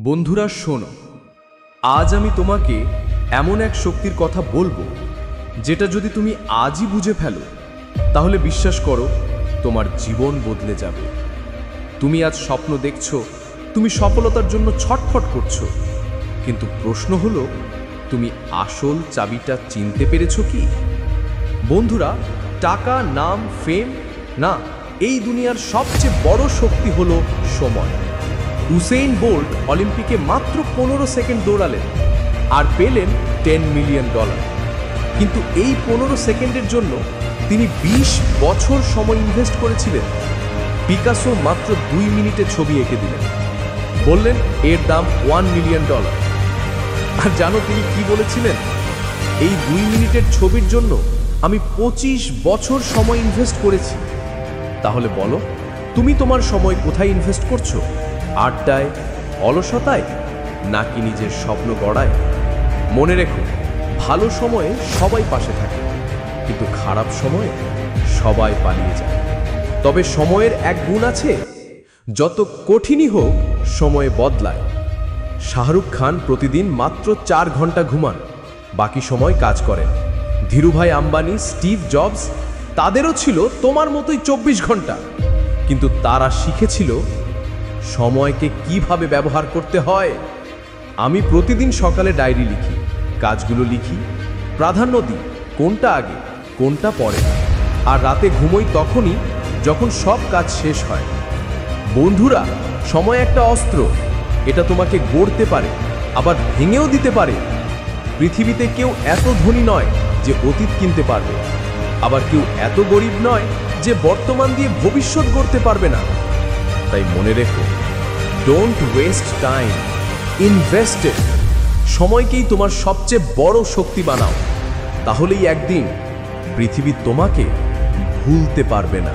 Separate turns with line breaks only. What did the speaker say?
বন্ধুরা শোনো, আজ আমি তোমাকে এমন এক শক্তির কথা বলবো যেটা যদি তুমি আজই বুঝে ফেলো তাহলে বিশ্বাস করো তোমার জীবন বদলে যাবে। তুমি আজ স্বপ্ন দেখছো, তুমি সফলতার জন্য ছটফট করছো, কিন্তু প্রশ্ন হলো তুমি আসল চাবিটা চিনতে পেরেছো কি? বন্ধুরা, টাকা, নাম, ফেম না, এই দুনিয়ার সবচেয়ে বড় শক্তি হলো সময়। উসেইন বোল্ট অলিম্পিকে মাত্র 15 সেকেন্ড দৌড়ালেন আর পেলেন $10 মিলিয়ন। কিন্তু এই 15 সেকেন্ডের জন্য তিনি 20 বছর সময় ইনভেস্ট করেছিলেন। পিকাসো মাত্র 2 মিনিটে ছবি এঁকে দিলেন, বললেন এর দাম $1 মিলিয়ন। আর জানো তিনি কি বলেছিলেন? এই 2 মিনিটের ছবির জন্য আমি 25 বছর সময় ইনভেস্ট করেছি। তাহলে বলো, তুমি তোমার সময় কোথায় ইনভেস্ট করছো? আড্ডায়, অলসতায়, নাকি নিজের স্বপ্ন গড়ায়? মনে রেখো, ভালো সময়ে সবাই পাশে থাকে, কিন্তু খারাপ সময়ে সবাই পালিয়ে যায়। তবে সময়ের এক গুণ আছে, যত কঠিনই হোক সময় বদলায়। শাহরুখ খান প্রতিদিন মাত্র 4 ঘন্টা ঘুমান, বাকি সময় কাজ করেন। ধীরুভাই আম্বানি, স্টিভ জবস, তাদেরও ছিল তোমার মতোই 24 ঘন্টা, কিন্তু তারা শিখেছিল সময়কে কিভাবে ব্যবহার করতে হয়। আমি প্রতিদিন সকালে ডায়েরি লিখি, কাজগুলো লিখি, প্রাধান্য দিই কোনটা আগে কোনটা পরে, আর রাতে ঘুমোই তখনই যখন সব কাজ শেষ হয়। বন্ধুরা, সময় একটা অস্ত্র, এটা তোমাকে গড়তে পারে আবার ভেঙেও দিতে পারে। পৃথিবীতে কেউ এত ধনী নয় যে অতীত কিনতে পারবে, আবার কেউ এত গরিব নয় যে বর্তমান দিয়ে ভবিষ্যৎ গড়তে পারবে না। তাই মনে রেখো, ডোন্ট ওয়েস্ট টাইম, ইনভেস্ট ইট। সময়কেই তোমার সবচেয়ে বড় শক্তি বানাও, তাহলেই একদিন পৃথিবী তোমাকে ভুলতে পারবে না।